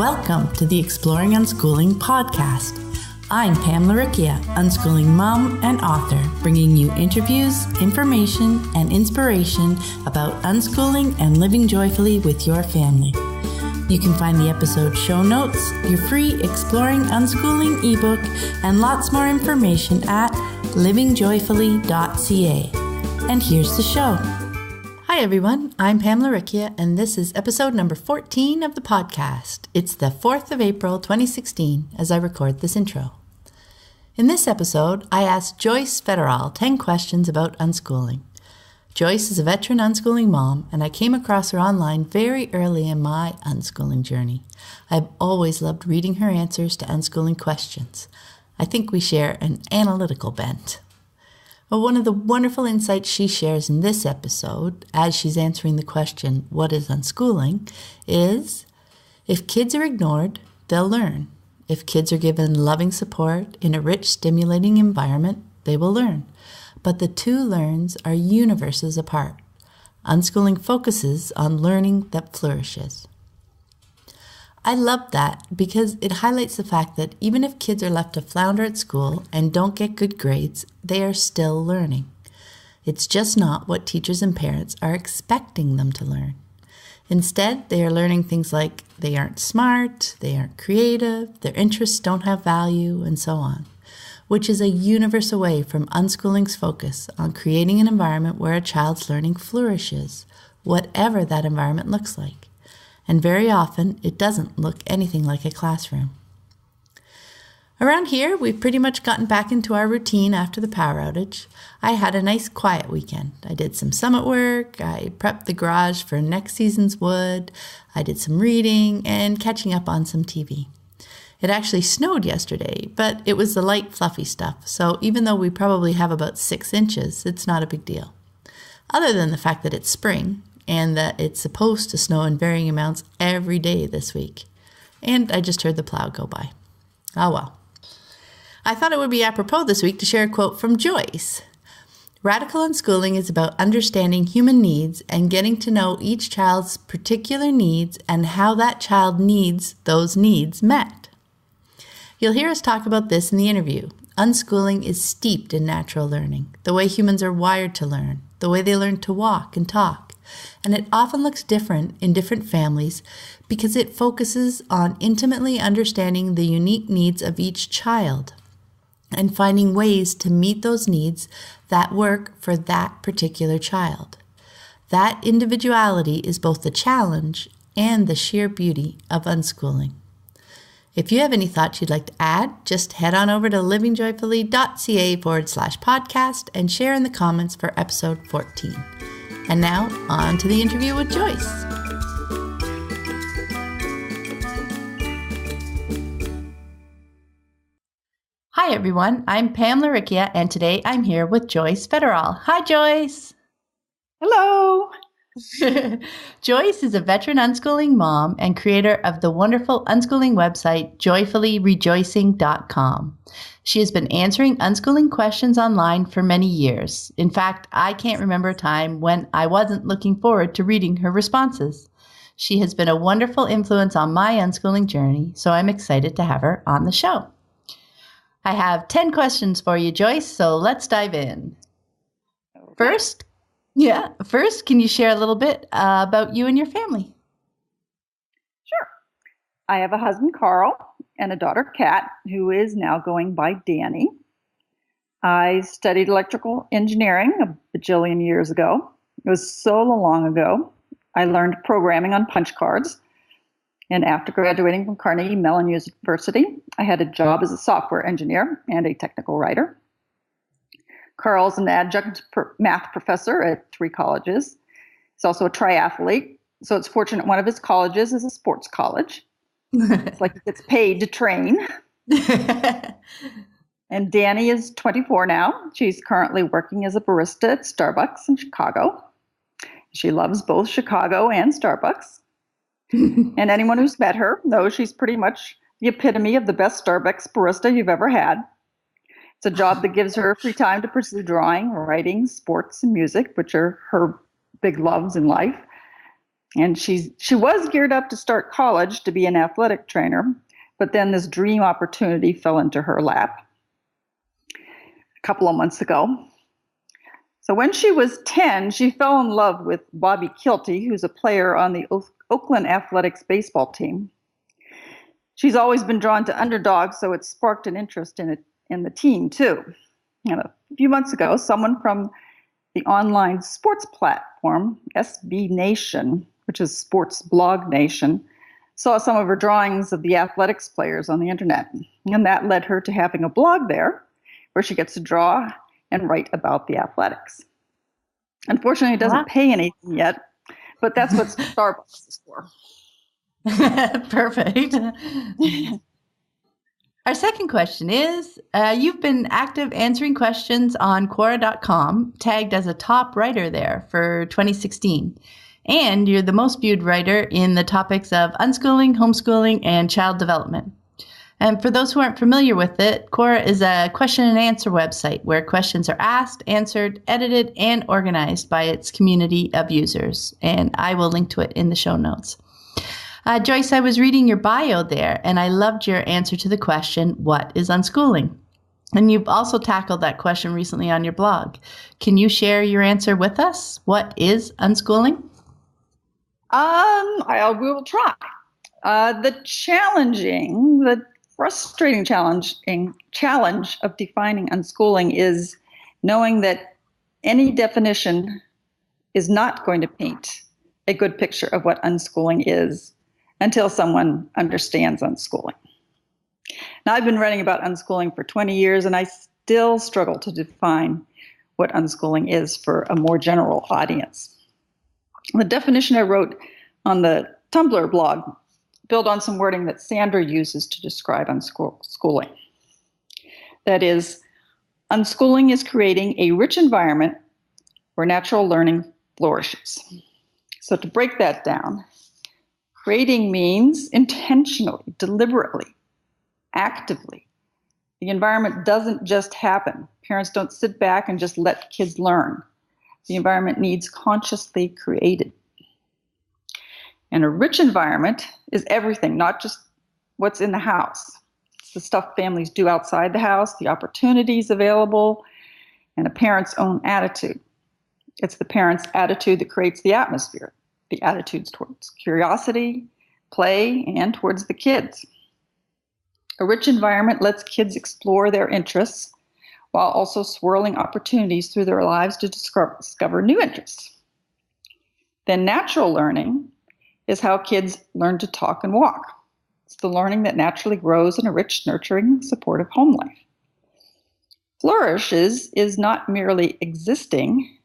Welcome to the Exploring Unschooling podcast. I'm Pamela Riccia, unschooling mom and author, bringing you interviews, information, and inspiration about unschooling and living joyfully with your family. You can find the episode show notes, your free Exploring Unschooling ebook, and lots more information at livingjoyfully.ca. And here's the show. Hi everyone, I'm Pamela Riccia, and this is episode number 14 of the podcast. It's the 4th of April, 2016, as I record this intro. In this episode, I asked Joyce Fetteroll 10 questions about unschooling. Joyce is a veteran unschooling mom, and I came across her online very early in my unschooling journey. I've always loved reading her answers to unschooling questions. I think we share an analytical bent. But one of the wonderful insights she shares in this episode, as she's answering the question, what is unschooling, is if kids are ignored, they'll learn. If kids are given loving support in a rich, stimulating environment, they will learn. But the two learns are universes apart. Unschooling focuses on learning that flourishes. I love that because it highlights the fact that even if kids are left to flounder at school and don't get good grades, they are still learning. It's just not what teachers and parents are expecting them to learn. Instead, they are learning things like they aren't smart, they aren't creative, their interests don't have value, and so on, which is a universe away from unschooling's focus on creating an environment where a child's learning flourishes, whatever that environment looks like. And very often, it doesn't look anything like a classroom. Around here, we've pretty much gotten back into our routine after the power outage. I had a nice quiet weekend. I did some summit work, I prepped the garage for next season's wood, I did some reading, and catching up on some TV. It actually snowed yesterday, but it was the light, fluffy stuff, so even though we probably have about 6 inches, it's not a big deal. Other than the fact that it's spring, and that it's supposed to snow in varying amounts every day this week. And I just heard the plow go by. Oh well. I thought it would be apropos this week to share a quote from Joyce. Radical unschooling is about understanding human needs and getting to know each child's particular needs and how that child needs those needs met. You'll hear us talk about this in the interview. Unschooling is steeped in natural learning, the way humans are wired to learn, the way they learn to walk and talk. And it often looks different in different families because it focuses on intimately understanding the unique needs of each child and finding ways to meet those needs that work for that particular child. That individuality is both the challenge and the sheer beauty of unschooling. If you have any thoughts you'd like to add, just head on over to livingjoyfully.ca/podcast and share in the comments for episode 14. And now, on to the interview with Joyce. Hi, everyone. I'm Pamela Riccia, and today I'm here with Joyce Fetteroll. Hi, Joyce. Hello. Joyce is a veteran unschooling mom and creator of the wonderful unschooling website, joyfullyrejoicing.com. She has been answering unschooling questions online for many years. In fact, I can't remember a time when I wasn't looking forward to reading her responses. She has been a wonderful influence on my unschooling journey, so I'm excited to have her on the show. I have 10 questions for you, Joyce, so let's dive in. Okay. First, can you share a little bit about you and your family? Sure. I have a husband, Carl, and a daughter, Kat, who is now going by Danny. I studied electrical engineering a bajillion years ago. It was so long ago. I learned programming on punch cards. And after graduating from Carnegie Mellon University, I had a job as a software engineer and a technical writer. Carl's an adjunct math professor at 3 colleges. He's also a triathlete, so it's fortunate one of his colleges is a sports college. It's like he gets paid to train. And Danny is 24 now. She's currently working as a barista at Starbucks in Chicago. She loves both Chicago and Starbucks. And anyone who's met her knows she's pretty much the epitome of the best Starbucks barista you've ever had. It's a job that gives her free time to pursue drawing, writing, sports, and music, which are her big loves in life. And she was geared up to start college to be an athletic trainer, but then this dream opportunity fell into her lap a couple of months ago. So when she was 10, she fell in love with Bobby Kilty, who's a player on the Oakland Athletics baseball team. She's always been drawn to underdogs, so it sparked an interest in the team too. And a few months ago, someone from the online sports platform, SB Nation, which is Sports Blog Nation, saw some of her drawings of the athletics players on the internet. And that led her to having a blog there where she gets to draw and write about the athletics. Unfortunately, it doesn't pay anything yet, but that's what Starbucks is for. Perfect. Our second question is, you've been active answering questions on Quora.com, tagged as a top writer there for 2016. And you're the most viewed writer in the topics of unschooling, homeschooling, and child development. And for those who aren't familiar with it, Quora is a question and answer website where questions are asked, answered, edited, and organized by its community of users. And I will link to it in the show notes. Joyce, I was reading your bio there, and I loved your answer to the question, what is unschooling? And you've also tackled that question recently on your blog. Can you share your answer with us? What is unschooling? I will try. The frustrating challenge of defining unschooling is knowing that any definition is not going to paint a good picture of what unschooling is until someone understands unschooling. Now, I've been writing about unschooling for 20 years, and I still struggle to define what unschooling is for a more general audience. The definition I wrote on the Tumblr blog built on some wording that Sandra uses to describe unschooling. That is, unschooling is creating a rich environment where natural learning flourishes. So to break that down, creating means intentionally, deliberately, actively. The environment doesn't just happen. Parents don't sit back and just let kids learn. The environment needs consciously created. And a rich environment is everything, not just what's in the house. It's the stuff families do outside the house, the opportunities available, and a parent's own attitude. It's the parent's attitude that creates the atmosphere, the attitudes towards curiosity, play, and towards the kids. A rich environment lets kids explore their interests while also swirling opportunities through their lives to discover new interests. Then natural learning is how kids learn to talk and walk. It's the learning that naturally grows in a rich, nurturing, supportive home life. Flourishes is not merely existing,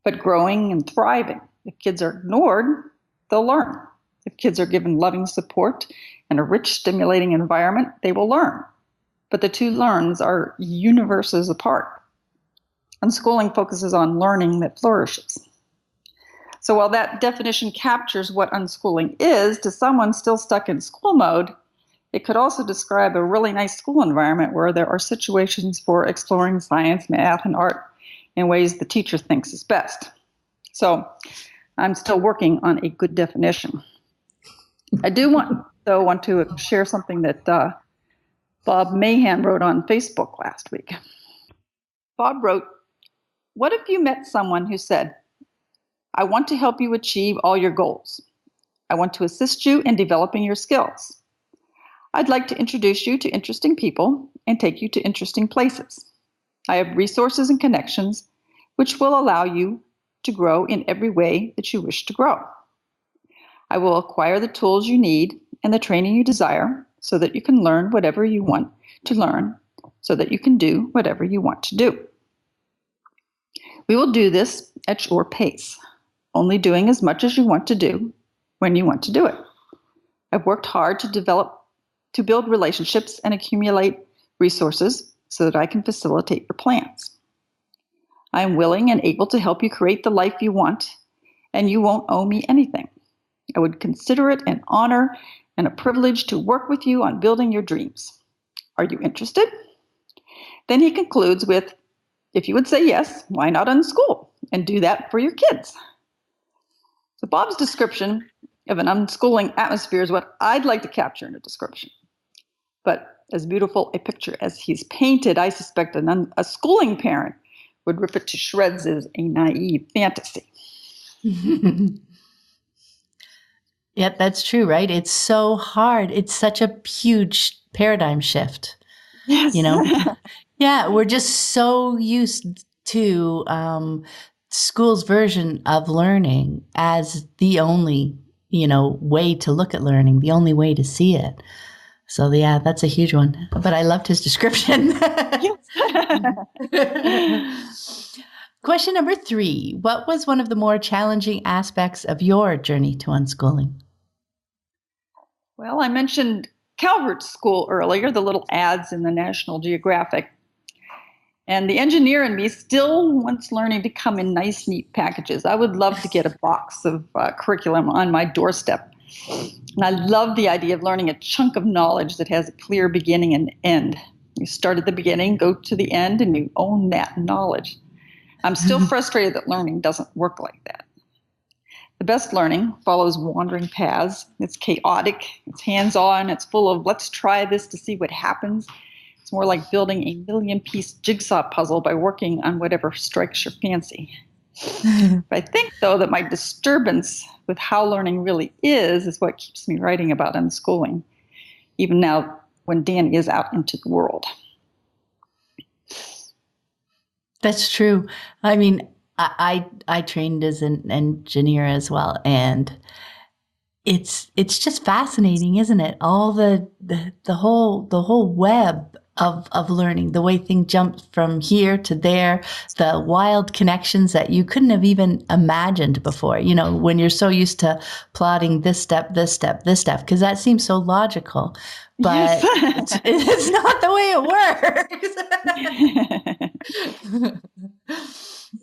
but growing and thriving. If kids are ignored, they'll learn. If kids are given loving support and a rich, stimulating environment, they will learn. But the two learns are universes apart. Unschooling focuses on learning that flourishes. So while that definition captures what unschooling is, to someone still stuck in school mode, it could also describe a really nice school environment where there are situations for exploring science, math, and art in ways the teacher thinks is best. So I'm still working on a good definition. I do want to share something that Bob Mahan wrote on Facebook last week. Bob wrote, "What if you met someone who said, 'I want to help you achieve all your goals. I want to assist you in developing your skills. I'd like to introduce you to interesting people and take you to interesting places. I have resources and connections which will allow you to grow in every way that you wish to grow. I will acquire the tools you need and the training you desire so that you can learn whatever you want to learn, so that you can do whatever you want to do. We will do this at your pace, only doing as much as you want to do when you want to do it. I've worked hard to build relationships and accumulate resources so that I can facilitate your plans. I am willing and able to help you create the life you want, and you won't owe me anything. I would consider it an honor and a privilege to work with you on building your dreams. Are you interested?' Then he concludes with, 'If you would say yes, why not unschool and do that for your kids?' So Bob's description of an unschooling atmosphere is what I'd like to capture in a description. But as beautiful a picture as he's painted, I suspect a schooling parent would rip it to shreds as a naive fantasy. Yeah, that's true, right? It's so hard. It's such a huge paradigm shift. Yes. Yeah, we're just so used to school's version of learning as the only, way to look at learning, the only way to see it. So yeah, that's a huge one. But I loved his description. Question number 3. What was one of the more challenging aspects of your journey to unschooling? Well, I mentioned Calvert School earlier, the little ads in the National Geographic. And the engineer in me still wants learning to come in nice, neat packages. I would love to get a box of curriculum on my doorstep. And I love the idea of learning a chunk of knowledge that has a clear beginning and end. You start at the beginning, go to the end, and you own that knowledge. I'm still frustrated that learning doesn't work like that. The best learning follows wandering paths. It's chaotic, it's hands-on, it's full of let's try this to see what happens. It's more like building a million-piece jigsaw puzzle by working on whatever strikes your fancy. I think, though, that my disturbance with how learning really is what keeps me writing about unschooling, even now when Dan is out into the world. That's true. I mean, I trained as an engineer as well, and it's just fascinating, isn't it? All the whole web of learning, the way things jump from here to there, the wild connections that you couldn't have even imagined before. When you're so used to plotting this step, this step, this step, because that seems so logical. But yes. it's not the way it works.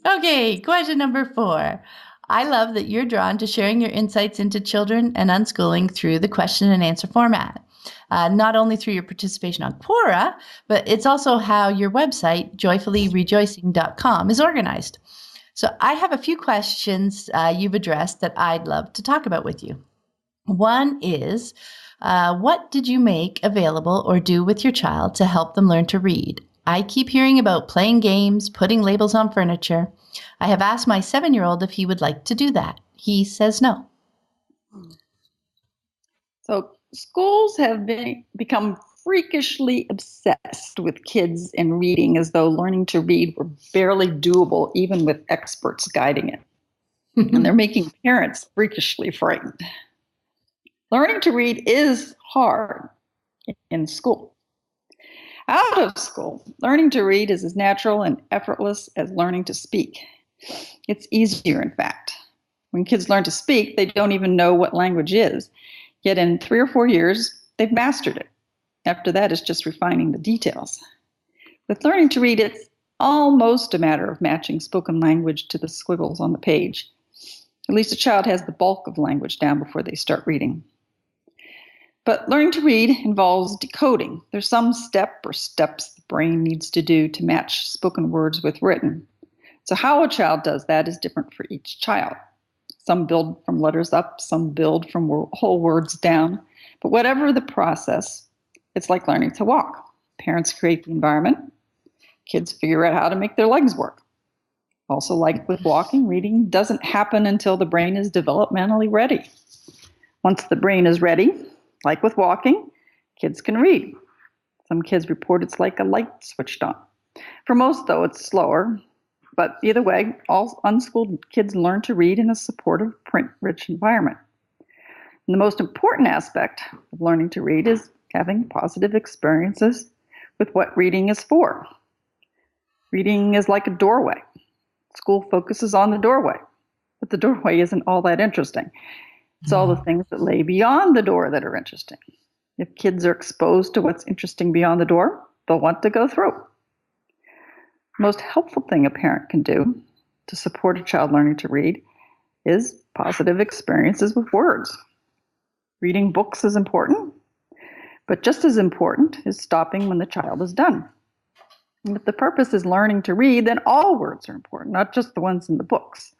Okay, question number 4. I love that you're drawn to sharing your insights into children and unschooling through the question and answer format. Not only through your participation on Quora, but it's also how your website, joyfullyrejoicing.com, is organized. So I have a few questions you've addressed that I'd love to talk about with you. One is, what did you make available or do with your child to help them learn to read? I keep hearing about playing games, putting labels on furniture. I have asked my 7-year-old if he would like to do that. He says no. So schools have become freakishly obsessed with kids and reading as though learning to read were barely doable even with experts guiding it. And they're making parents freakishly frightened. Learning to read is hard in school. Out of school, learning to read is as natural and effortless as learning to speak. It's easier, in fact. When kids learn to speak, they don't even know what language is. Yet in 3 or 4 years, they've mastered it. After that, it's just refining the details. With learning to read, it's almost a matter of matching spoken language to the squiggles on the page. At least a child has the bulk of language down before they start reading. But learning to read involves decoding. There's some step or steps the brain needs to do to match spoken words with written. So how a child does that is different for each child. Some build from letters up, some build from whole words down. But whatever the process, it's like learning to walk. Parents create the environment. Kids figure out how to make their legs work. Also, like with walking, reading doesn't happen until the brain is developmentally ready. Once the brain is ready, like with walking, kids can read. Some kids report it's like a light switched on. For most, though, it's slower. But either way, all unschooled kids learn to read in a supportive, print-rich environment. And the most important aspect of learning to read is having positive experiences with what reading is for. Reading is like a doorway. School focuses on the doorway, but the doorway isn't all that interesting. It's all the things that lay beyond the door that are interesting. If kids are exposed to what's interesting beyond the door, they'll want to go through. The most helpful thing a parent can do to support a child learning to read is positive experiences with words. Reading books is important, but just as important is stopping when the child is done. And if the purpose is learning to read, then all words are important, not just the ones in the books.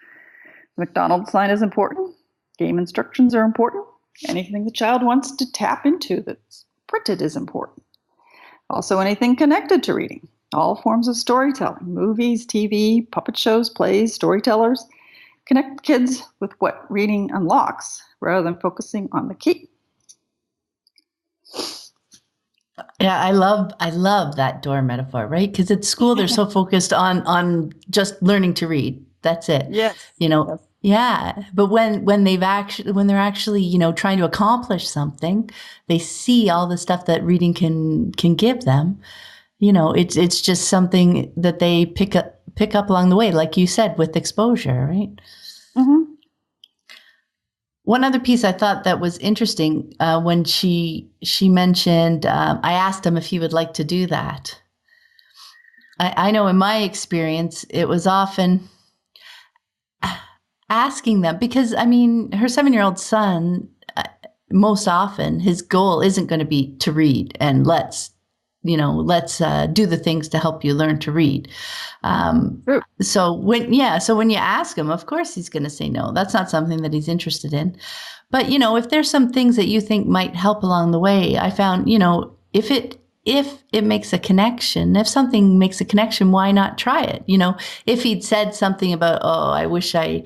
The McDonald's sign is important, Game instructions are important. Anything the child wants to tap into that's printed is important. Also, anything connected to reading. All forms of storytelling, movies, TV, puppet shows, plays, storytellers. Connect kids with what reading unlocks rather than focusing on the key. Yeah, I love that door metaphor, right? Because at school they're so focused on just learning to read. That's it. Yes. Yes. Yeah. But when they're actually, trying to accomplish something, they see all the stuff that reading can give them. It's just something that they pick up along the way, like you said, with exposure, right? Mm-hmm. One other piece I thought that was interesting when she mentioned, I asked him if he would like to do that. I know in my experience, it was often asking them because, her 7-year-old son, most often his goal isn't going to be to read and let's do the things to help you learn to read. So when you ask him, of course he's going to say no. That's not something that he's interested in. But, if there's some things that you think might help along the way, I found, if it makes a connection, if something makes a connection, why not try it? If he'd said something about, oh, I wish I,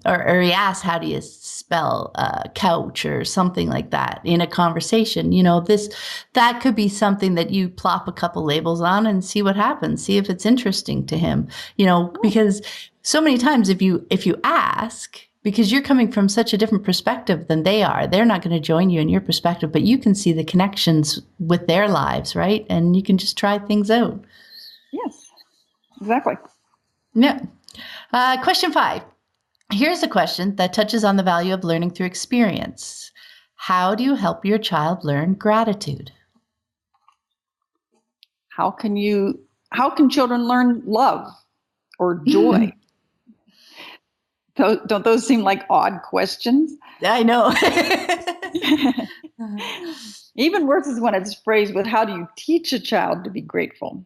or he asked, how do you spell couch or something like that in a conversation, that could be something that you plop a couple labels on and see what happens, see if it's interesting to him, because so many times if you ask, because you're coming from such a different perspective than they are, they're not going to join you in your perspective, but you can see the connections with their lives, right? And you can just try things out. Yes, exactly. Yeah. Question 5. Here's a question that touches on the value of learning through experience. How do you help your child learn gratitude? How can children learn love or joy? Don't those seem like odd questions? I know. Even worse is when it's phrased with, how do you teach a child to be grateful?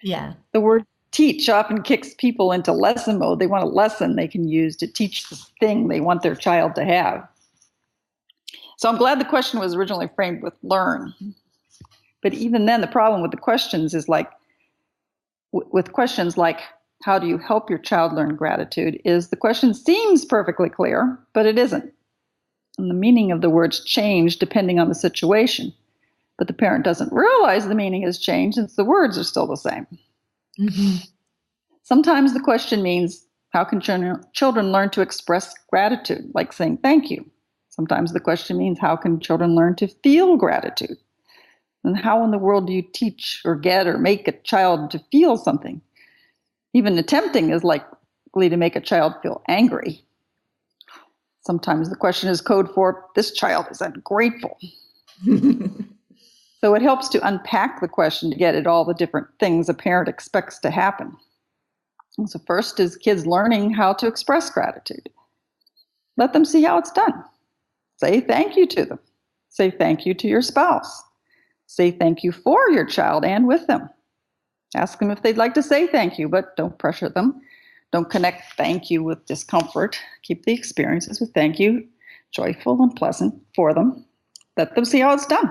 Yeah. The word teach often kicks people into lesson mode. They want a lesson they can use to teach the thing they want their child to have. So I'm glad the question was originally framed with learn. But even then, the problem with the questions is with questions like, how do you help your child learn gratitude, is the question seems perfectly clear, but it isn't. And the meaning of the words change depending on the situation. But the parent doesn't realize the meaning has changed since the words are still the same. Mm-hmm. Sometimes the question means, how can children learn to express gratitude, like saying thank you? Sometimes the question means, how can children learn to feel gratitude? And how in the world do you teach or get or make a child to feel something? Even attempting is likely to make a child feel angry. Sometimes the question is code for, this child is ungrateful. So it helps to unpack the question to get at all the different things a parent expects to happen. So first is kids learning how to express gratitude. Let them see how it's done. Say thank you to them. Say thank you to your spouse. Say thank you for your child and with them. Ask them if they'd like to say thank you, but don't pressure them. Don't connect thank you with discomfort. Keep the experiences with thank you joyful and pleasant for them. Let them see how it's done.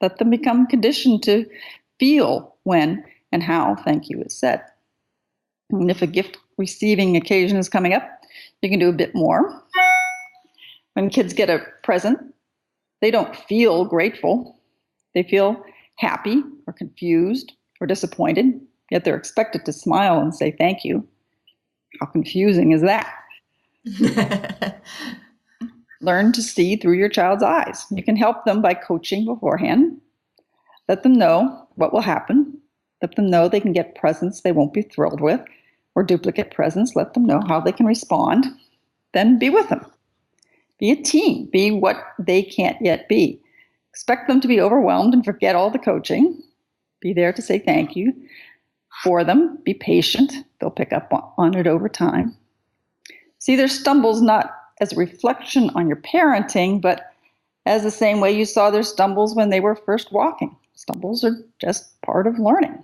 Let them become conditioned to feel when and how thank you is said. And if a gift receiving occasion is coming up, you can do a bit more. When kids get a present, they don't feel grateful. They feel happy or confused or disappointed, yet they're expected to smile and say thank you. How confusing is that? Learn to see through your child's eyes. You can help them by coaching beforehand. Let them know what will happen. Let them know they can get presents they won't be thrilled with, or duplicate presents. Let them know how they can respond. Then be with them. Be a team. Be what they can't yet be. Expect them to be overwhelmed and forget all the coaching. Be there to say thank you for them. Be patient. They'll pick up on it over time. See their stumbles not as a reflection on your parenting, but as the same way you saw their stumbles when they were first walking. Stumbles are just part of learning.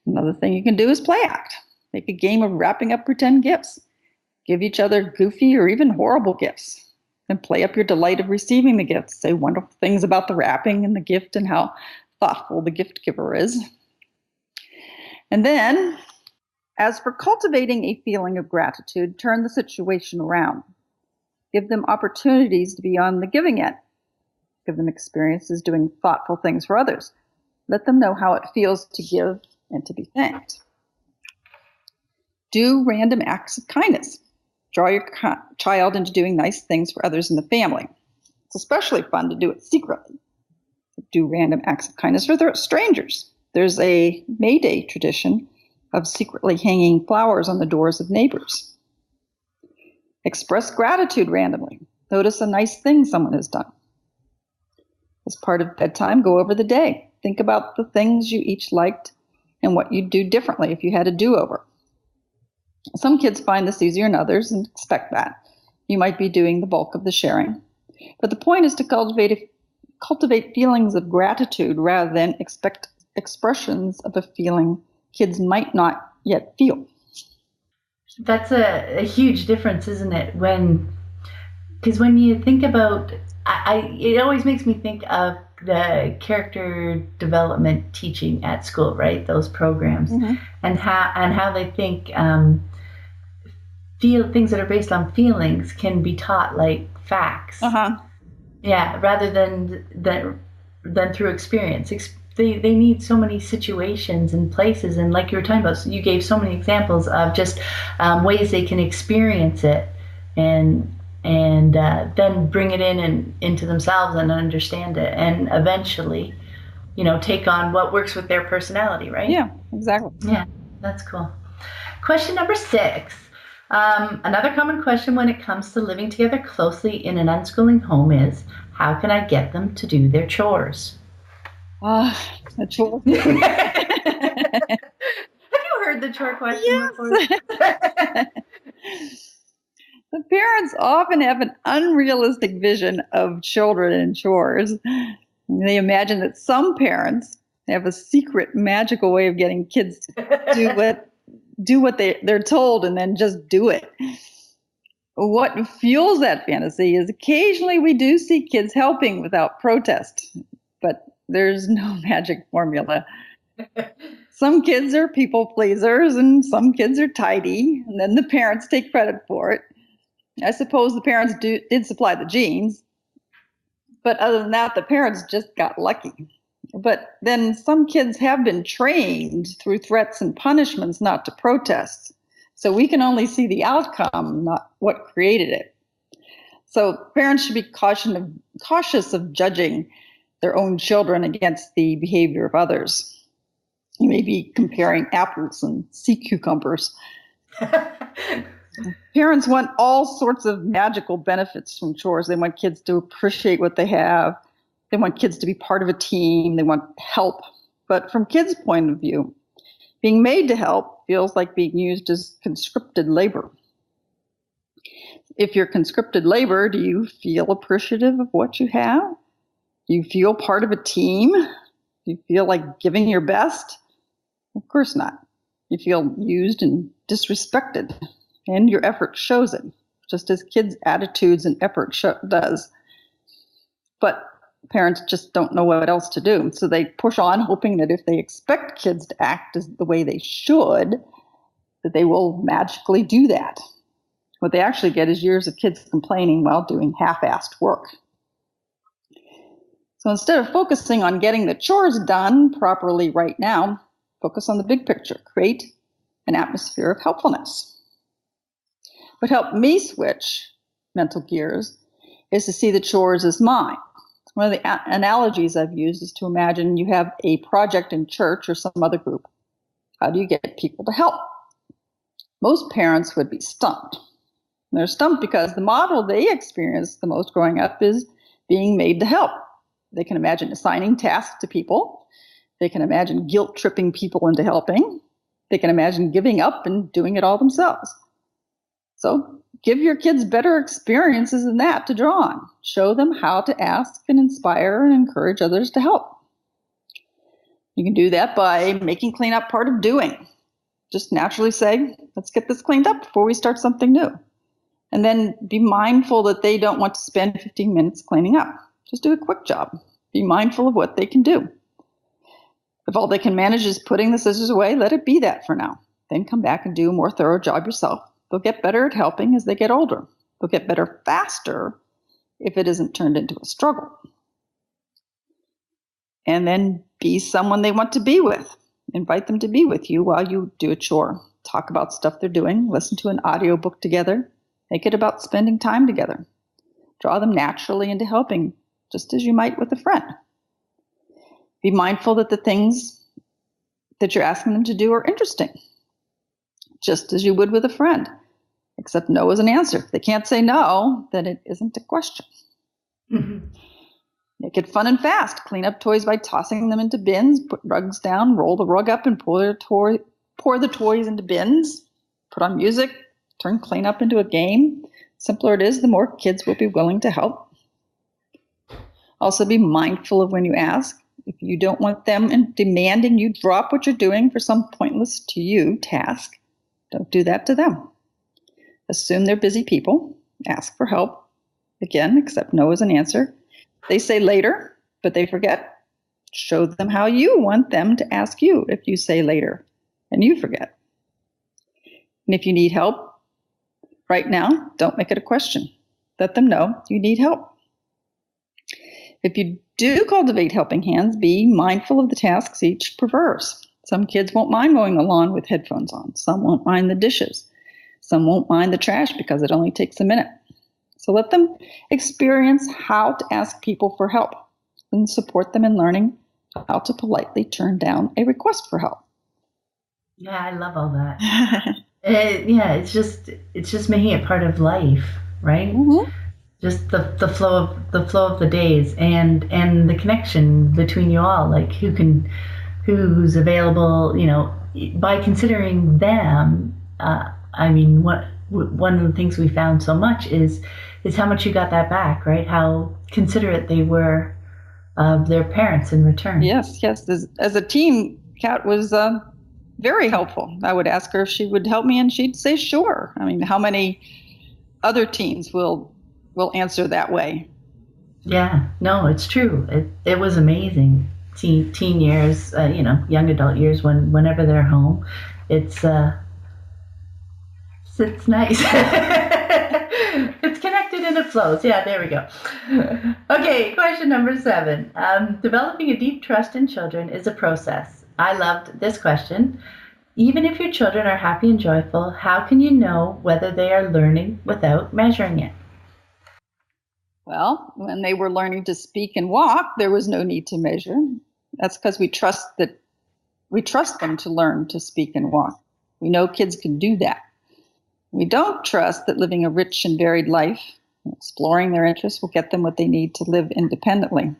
Another thing you can do is play act. Make a game of wrapping up pretend gifts. Give each other goofy or even horrible gifts. And play up your delight of receiving the gifts. Say wonderful things about the wrapping and the gift and how thoughtful the gift giver is. And then, as for cultivating a feeling of gratitude, turn the situation around. Give them opportunities to be on the giving end. Give them experiences doing thoughtful things for others. Let them know how it feels to give and to be thanked. Do random acts of kindness. Draw your child into doing nice things for others in the family. It's especially fun to do it secretly. Do random acts of kindness for strangers. There's a May Day tradition of secretly hanging flowers on the doors of neighbors. Express gratitude randomly. Notice a nice thing someone has done. As part of bedtime, go over the day. Think about the things you each liked and what you'd do differently if you had a do-over. Some kids find this easier than others and expect that. You might be doing the bulk of the sharing. But the point is to cultivate feelings of gratitude rather than expect expressions of a feeling kids might not yet feel. That's a huge difference, isn't it? Because when you think about, it always makes me think of the character development teaching at school, right? Those programs, and how they think things that are based on feelings can be taught like facts. Yeah, rather than through experience. They need so many situations and places, and like you were talking about, so you gave so many examples of just ways they can experience it and then bring it into themselves and understand it, and eventually, take on what works with their personality, right? Yeah, exactly. Yeah, that's cool. Question number 6. Another common question when it comes to living together closely in an unschooling home is, how can I get them to do their chores? The chore. Have you heard the chore question before? The parents often have an unrealistic vision of children and chores. They imagine that some parents have a secret magical way of getting kids to do what they're told and then just do it. What fuels that fantasy is occasionally we do see kids helping without protest, but there's no magic formula. Some kids are people pleasers and some kids are tidy, and then the parents take credit for it. I suppose the parents did supply the genes, but other than that, the parents just got lucky. But then some kids have been trained through threats and punishments not to protest. So we can only see the outcome, not what created it. So parents should be cautious of judging their own children against the behavior of others. You may be comparing apples and sea cucumbers. Parents want all sorts of magical benefits from chores. They want kids to appreciate what they have. They want kids to be part of a team. They want help. But from kids' point of view, being made to help feels like being used as conscripted labor. If you're conscripted labor, do you feel appreciative of what you have? Do you feel part of a team? Do you feel like giving your best? Of course not. You feel used and disrespected, and your effort shows it, just as kids' attitudes and effort does. But parents just don't know what else to do, so they push on, hoping that if they expect kids to act as the way they should, that they will magically do that. What they actually get is years of kids complaining while doing half-assed work. So instead of focusing on getting the chores done properly right now, focus on the big picture. Create an atmosphere of helpfulness. What helped me switch mental gears is to see the chores as mine. One of the analogies I've used is to imagine you have a project in church or some other group. How do you get people to help? Most parents would be stumped. And they're stumped because the model they experience the most growing up is being made to help. They can imagine assigning tasks to people. They can imagine guilt-tripping people into helping. They can imagine giving up and doing it all themselves. So give your kids better experiences than that to draw on. Show them how to ask and inspire and encourage others to help. You can do that by making cleanup part of doing. Just naturally say, let's get this cleaned up before we start something new. And then be mindful that they don't want to spend 15 minutes cleaning up. Just do a quick job. Be mindful of what they can do. If all they can manage is putting the scissors away, let it be that for now. Then come back and do a more thorough job yourself. They'll get better at helping as they get older. They'll get better faster if it isn't turned into a struggle. And then be someone they want to be with. Invite them to be with you while you do a chore. Talk about stuff they're doing. Listen to an audiobook together. Make it about spending time together. Draw them naturally into helping, just as you might with a friend. Be mindful that the things that you're asking them to do are interesting, just as you would with a friend, except no is an answer. If they can't say no, then it isn't a question. Mm-hmm. Make it fun and fast. Clean up toys by tossing them into bins, put rugs down, roll the rug up and pour the toys into bins, put on music, turn cleanup into a game. The simpler it is, the more kids will be willing to help. Also be mindful of when you ask. If you don't want them demanding you drop what you're doing for some pointless to you task, don't do that to them. Assume they're busy people. Ask for help. Again, accept no as an answer. They say later, but they forget. Show them how you want them to ask you if you say later and you forget. And if you need help right now, don't make it a question. Let them know you need help. If you do cultivate helping hands, be mindful of the tasks each prefers. Some kids won't mind mowing the lawn with headphones on. Some won't mind the dishes. Some won't mind the trash because it only takes a minute. So let them experience how to ask people for help and support them in learning how to politely turn down a request for help. Yeah, I love all that. It's just making it part of life, right? Mm-hmm. Just the flow of the days and the connection between you all, like who's available, by considering them. One of the things we found so much is how much you got that back, right? How considerate they were of their parents in return. Yes. As a teen, Kat was very helpful. I would ask her if she would help me, and she'd say sure. I mean, how many other teens will answer that way? Yeah, no, it's true. It was amazing. Teen years, young adult years, whenever they're home, it's nice. It's connected and it flows. Yeah, there we go. Okay, question number 7. Developing a deep trust in children is a process. I loved this question. Even if your children are happy and joyful, how can you know whether they are learning without measuring it? Well, when they were learning to speak and walk, there was no need to measure. That's because we trust them to learn to speak and walk. We know kids can do that. We don't trust that living a rich and varied life, exploring their interests, will get them what they need to live independently.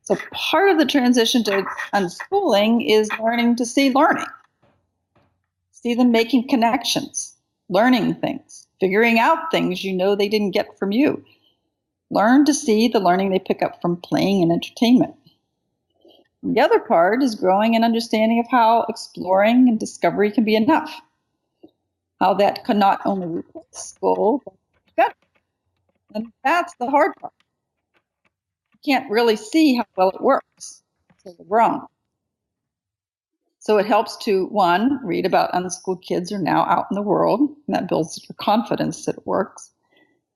So part of the transition to unschooling is learning to see learning. See them making connections, learning things, figuring out things they didn't get from you. Learn to see the learning they pick up from playing and entertainment. The other part is growing an understanding of how exploring and discovery can be enough. How that can not only replace school, but better. And that's the hard part. You can't really see how well it works. So they're grown. So it helps to, 1, read about unschooled kids who are now out in the world, and that builds your confidence that it works.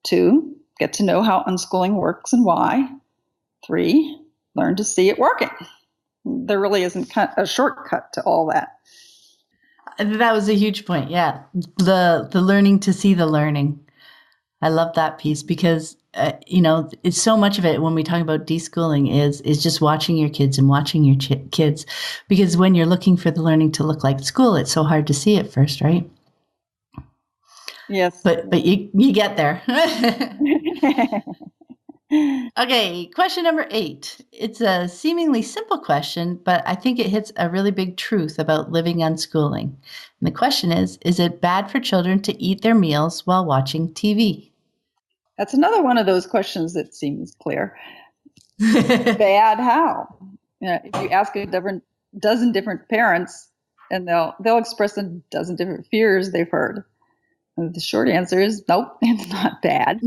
2, get to know how unschooling works and why. 3, learn to see it working. There really isn't a shortcut to all that. That was a huge point. Yeah. The learning to see the learning. I love that piece because, it's so much of it when we talk about deschooling is just watching your kids and watching your kids, because when you're looking for the learning to look like school, it's so hard to see at first, right? Yes. But you get there. Okay, question number 8. It's a seemingly simple question, but I think it hits a really big truth about living unschooling. And the question is it bad for children to eat their meals while watching TV? That's another one of those questions that seems clear. Bad how? If you ask a dozen different parents, and they'll express a dozen different fears they've heard. The short answer is nope, it's not bad.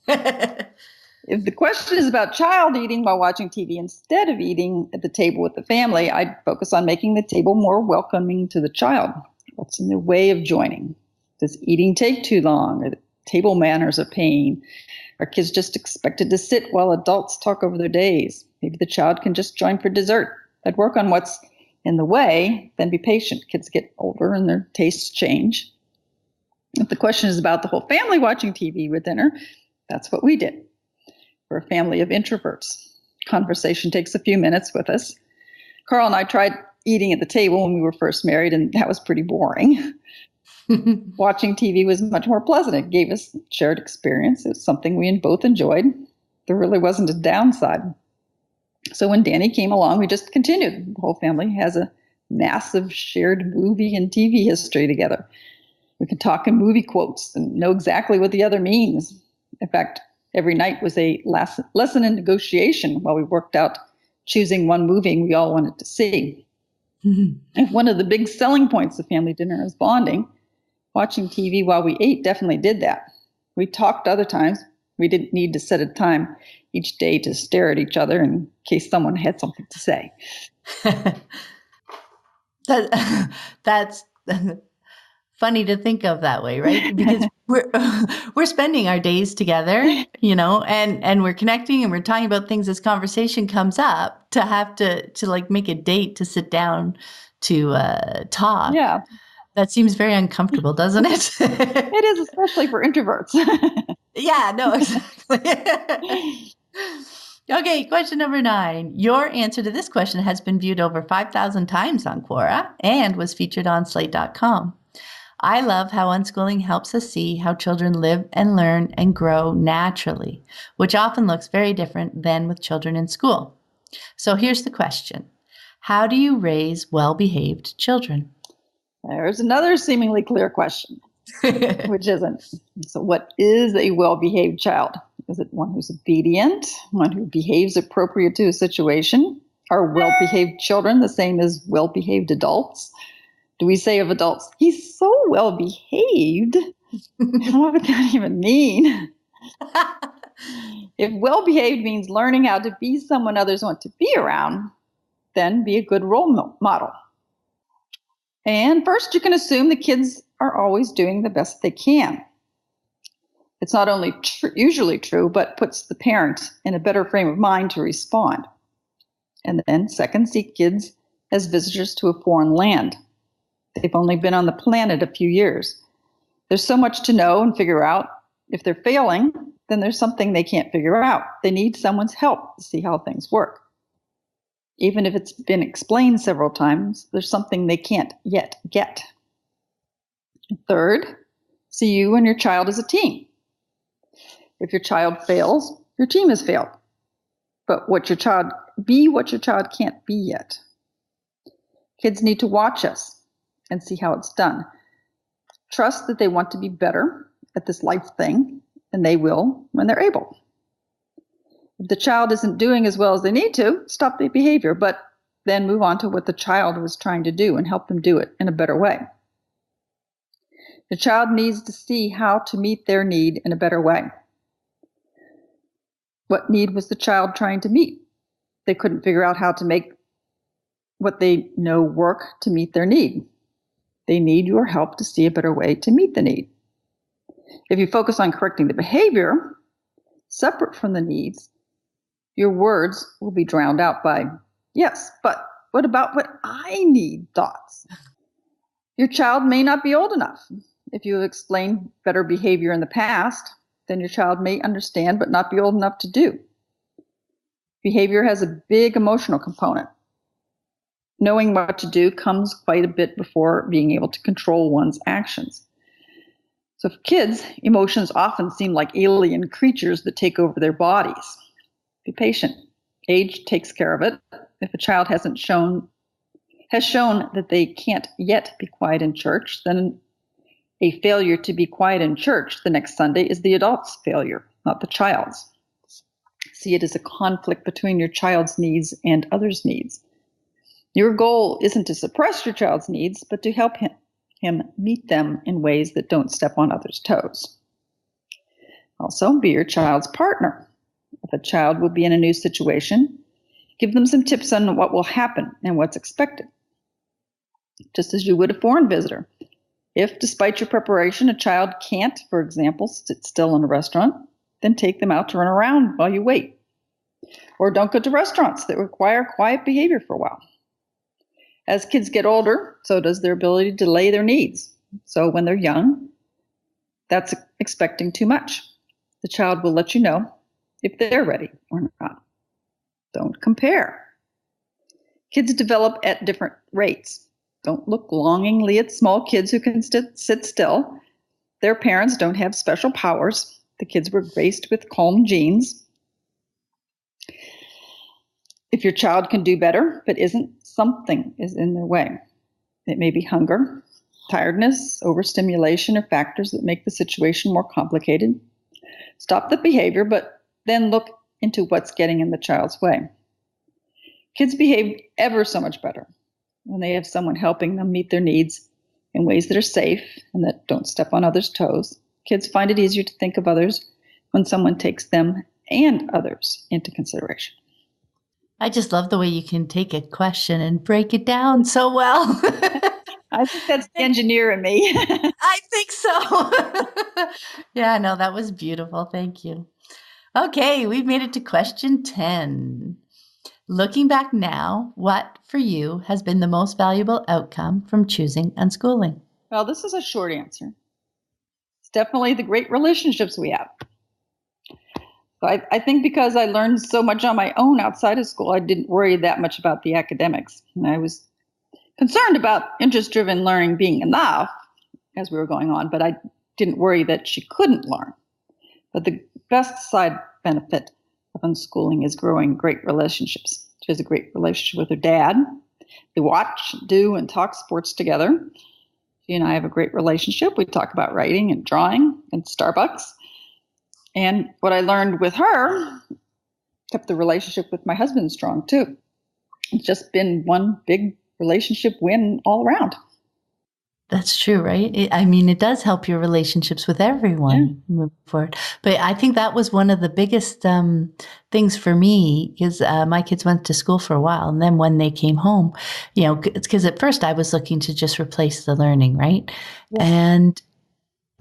If the question is about child eating while watching TV instead of eating at the table with the family, I'd focus on making the table more welcoming to the child. What's in the way of joining? Does eating take too long? Are the table manners a pain? Are kids just expected to sit while adults talk over their days? Maybe the child can just join for dessert. I'd work on what's in the way, then be patient. Kids get older and their tastes change. If the question is about the whole family watching TV with dinner, that's what we did. We're a family of introverts. Conversation takes a few minutes with us. Carl and I tried eating at the table when we were first married, and that was pretty boring. Watching TV was much more pleasant. It gave us shared experience. It was something we both enjoyed. There really wasn't a downside. So when Danny came along, we just continued. The whole family has a massive shared movie and TV history together. We can talk in movie quotes and know exactly what the other means. In fact, every night was a lesson in negotiation while we worked out choosing one movie we all wanted to see. And one of the big selling points of family dinner is bonding. Watching TV while we ate definitely did that. We talked other times. We didn't need to set a time each day to stare at each other in case someone had something to say. That's funny to think of that way, right? Because we're spending our days together, and we're connecting and we're talking about things as conversation comes up to have to like make a date to sit down to talk. Yeah. That seems very uncomfortable, doesn't it? It is, especially for introverts. Yeah, no, exactly. Okay, question number 9. Your answer to this question has been viewed over 5,000 times on Quora and was featured on Slate.com. I love how unschooling helps us see how children live and learn and grow naturally, which often looks very different than with children in school. So here's the question. How do you raise well-behaved children? There's another seemingly clear question, which isn't. So what is a well-behaved child? Is it one who's obedient, one who behaves appropriate to a situation? Are well-behaved children the same as well-behaved adults? Do we say of adults, he's so well-behaved? What would that even mean? If well-behaved means learning how to be someone others want to be around, then be a good role model. And first, you can assume the kids are always doing the best they can. It's not only usually true, but puts the parent in a better frame of mind to respond. And then second, see kids as visitors to a foreign land. They've only been on the planet a few years. There's so much to know and figure out. If they're failing, then there's something they can't figure out. They need someone's help to see how things work. Even if it's been explained several times, there's something they can't yet get. Third, see you and your child as a team. If your child fails, your team has failed. But what your child can't be yet. Kids need to watch us and see how it's done. Trust that they want to be better at this life thing, and they will when they're able. If the child isn't doing as well as they need to, stop the behavior, but then move on to what the child was trying to do and help them do it in a better way. The child needs to see how to meet their need in a better way. What need was the child trying to meet? They couldn't figure out how to make what they know work to meet their need. They need your help to see a better way to meet the need. If you focus on correcting the behavior, separate from the needs, your words will be drowned out by, yes, but what about what I need thoughts? Your child may not be old enough. If you have explained better behavior in the past, then your child may understand but not be old enough to do. Behavior has a big emotional component. Knowing what to do comes quite a bit before being able to control one's actions. So for kids, emotions often seem like alien creatures that take over their bodies. Be patient. Age takes care of it. If a child has shown that they can't yet be quiet in church, then a failure to be quiet in church the next Sunday is the adult's failure, not the child's. See it as a conflict between your child's needs and others' needs. Your goal isn't to suppress your child's needs, but to help him him meet them in ways that don't step on others' toes. Also, be your child's partner. If a child will be in a new situation, give them some tips on what will happen and what's expected, just as you would a foreign visitor. If, despite your preparation, a child can't, for example, sit still in a restaurant, then take them out to run around while you wait. Or don't go to restaurants that require quiet behavior for a while. As kids get older, so does their ability to delay their needs. So when they're young, that's expecting too much. The child will let you know if they're ready or not. Don't compare. Kids develop at different rates. Don't look longingly at small kids who can sit still. Their parents don't have special powers. The kids were graced with calm genes. If your child can do better but isn't, something is in their way. It may be hunger, tiredness, overstimulation, or factors that make the situation more complicated. Stop the behavior, but then look into what's getting in the child's way. Kids behave ever so much better when they have someone helping them meet their needs in ways that are safe and that don't step on others' toes. Kids find it easier to think of others when someone takes them and others into consideration. I just love the way you can take a question and break it down so well. I think that's the engineer in me. I think so. Yeah, no, that was beautiful. Thank you. Okay, we've made it to question 10. Looking back now, what for you has been the most valuable outcome from choosing unschooling? Well, this is a short answer. It's definitely the great relationships we have. I think because I learned so much on my own outside of school, I didn't worry that much about the academics. And I was concerned about interest-driven learning being enough as we were going on, but I didn't worry that she couldn't learn. But the best side benefit of unschooling is growing great relationships. She has a great relationship with her dad. They watch, do, and talk sports together. She and I have a great relationship. We talk about writing and drawing and Starbucks. And what I learned with her kept the relationship with my husband strong, too. It's just been one big relationship win all around. That's true, right? It does help your relationships with everyone moving forward. But I think that was one of the biggest things for me because my kids went to school for a while. And then when they came home, it's because at first I was looking to just replace the learning, right? Yeah. And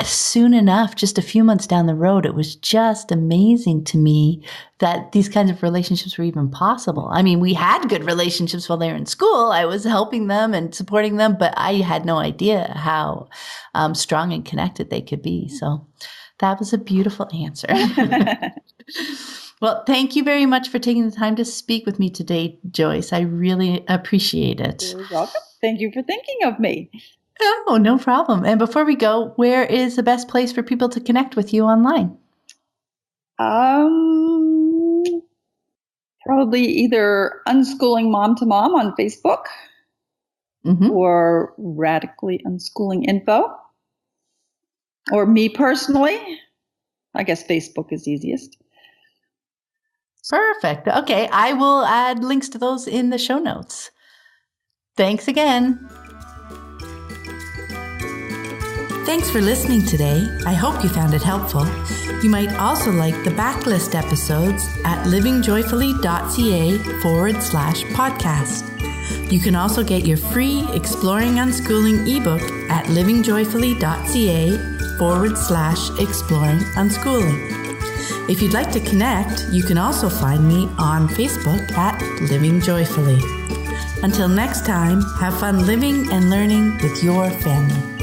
soon enough, just a few months down the road, it was just amazing to me that these kinds of relationships were even possible. We had good relationships while they were in school. I was helping them and supporting them, but I had no idea how strong and connected they could be. So that was a beautiful answer. Well, thank you very much for taking the time to speak with me today, Joyce. I really appreciate it. You're welcome. Thank you for thinking of me. Oh, no problem. And before we go, where is the best place for people to connect with you online? Probably either Unschooling Mom to Mom on Facebook or Radically Unschooling Info. Or me personally. I guess Facebook is easiest. Perfect. Okay. I will add links to those in the show notes. Thanks again. Thanks for listening today. I hope you found it helpful. You might also like the backlist episodes at livingjoyfully.ca/podcast. You can also get your free Exploring Unschooling ebook at livingjoyfully.ca/exploring unschooling. If you'd like to connect, you can also find me on Facebook at Living Joyfully. Until next time, have fun living and learning with your family.